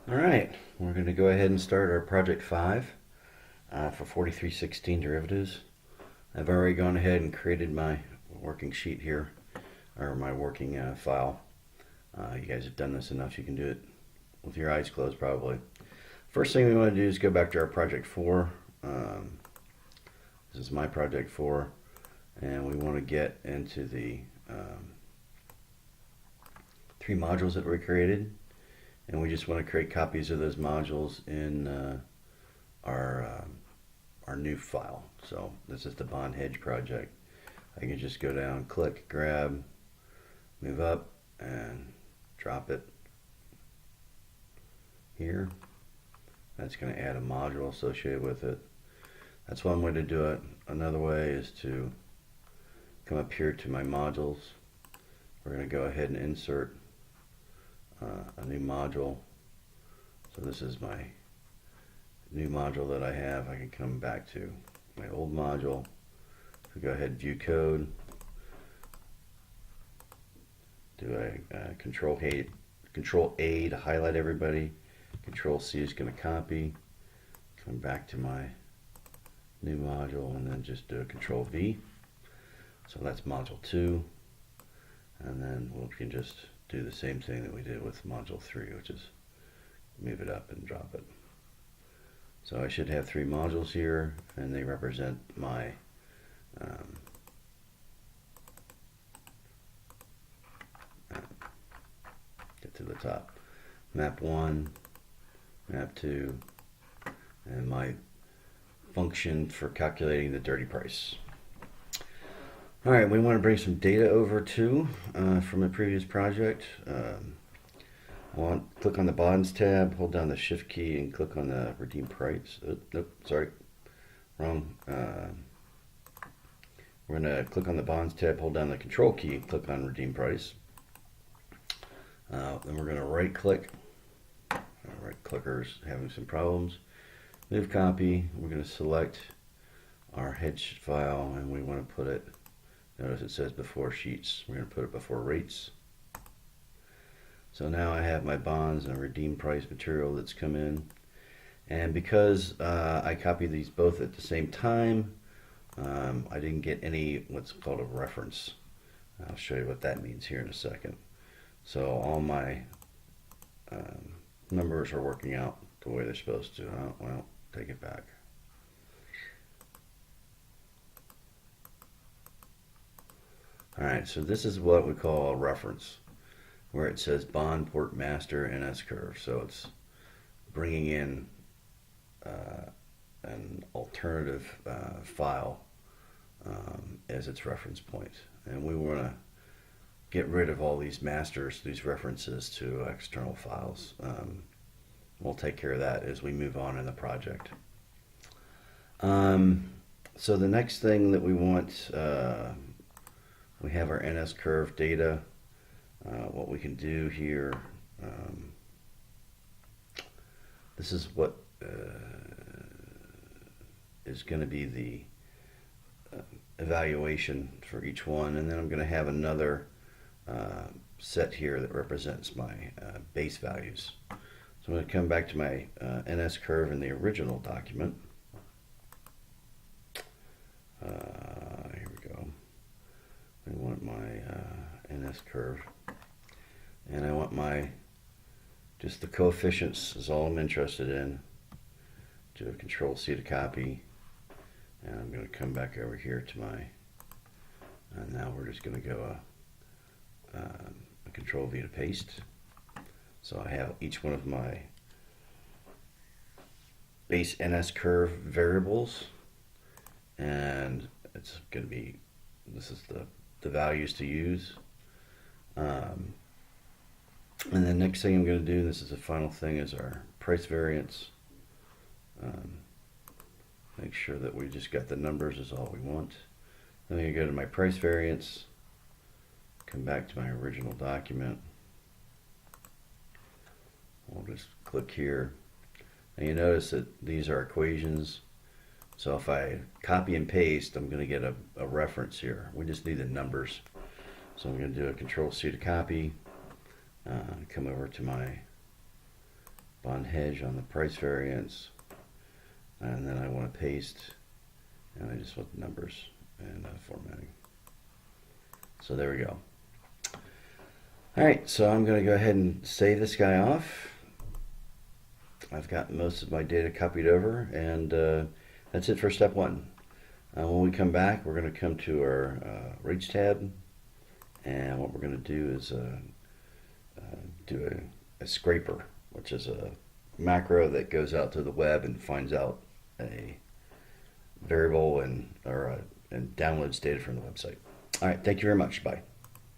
All right, we're going to go ahead and start our project 5 for 4316 derivatives. I've already gone ahead and created my working sheet here, or my working file. You guys have done this enough, you can do it with your eyes closed probably. First thing we want to do is go back to our project 4. This is my project 4, and we want to get into the 3 modules that we created, and we just want to create copies of those modules in our our new file. So this is the bond hedge project. I can just go down, click, grab, move up, and drop it here. That's going to add a module associated with it. That's one way to do it. Another way is to come up here to my modules. We're going to go ahead and insert a new module. So this is my new module that I have. I can come back to my old module. So go ahead and view code. Do a control A to highlight everybody. Control C is going to copy. Come back to my new module and then just do a control V. So that's module 2. And then we can just do the same thing that we did with module 3, which is move it up and drop it. So I should have 3 modules here, and they represent my get to the top. Map 1, map 2, and my function for calculating the dirty price. All right, we want to bring some data over too from a previous project. Click on the bonds tab, hold down the shift key, and click on the redeem price. Nope, sorry, wrong. We're going to click on the bonds tab, hold down the control key, and click on redeem price. Then we're going to right click. Right clicker's having some problems. Move copy. We're going to select our hedge file, and we want to put it. Notice it says before sheets. We're going to put it before rates. So now I have my bonds and redeem price material that's come in. And because I copied these both at the same time, I didn't get any what's called a reference. I'll show you what that means here in a second. So all my numbers are working out the way they're supposed to. Well, take it back. Alright, so this is what we call a reference, where it says bond port master NS curve. So it's bringing in an alternative file as its reference point. And we want to get rid of all these masters, these references to external files. We'll take care of that as we move on in the project. So the next thing that we want, we have our NS curve data. What we can do here, this is what is going to be the evaluation for each one, and then I'm going to have another set here that represents my base values. So I'm going to come back to my NS curve in the original document. Here we go. I want my NS curve, and I want my just the coefficients is all I'm interested in. Do a control C to copy, and I'm going to come back over here to my, and now we're just going to go a control V to paste. So I have each one of my base NS curve variables, and it's going to be, this is the values to use. And the next thing I'm going to do, this is the final thing, is our price variance. Make sure that we just got the numbers is all we want. Then I'm going to go to my price variance, come back to my original document. We'll just click here. And you notice that these are equations. So if I copy and paste, I'm going to get a reference here. We just need the numbers. So I'm going to do a control C to copy. Come over to my bond hedge on the price variance, and then I want to paste, and I just want the numbers and formatting. So there we go. All right, so I'm going to go ahead and save this guy off. I've got most of my data copied over, and that's it for step one. When we come back, we're going to come to our rates tab, and what we're going to do is do a scraper, which is a macro that goes out to the web and finds out a variable and downloads data from the website. All right, thank you very much. Bye.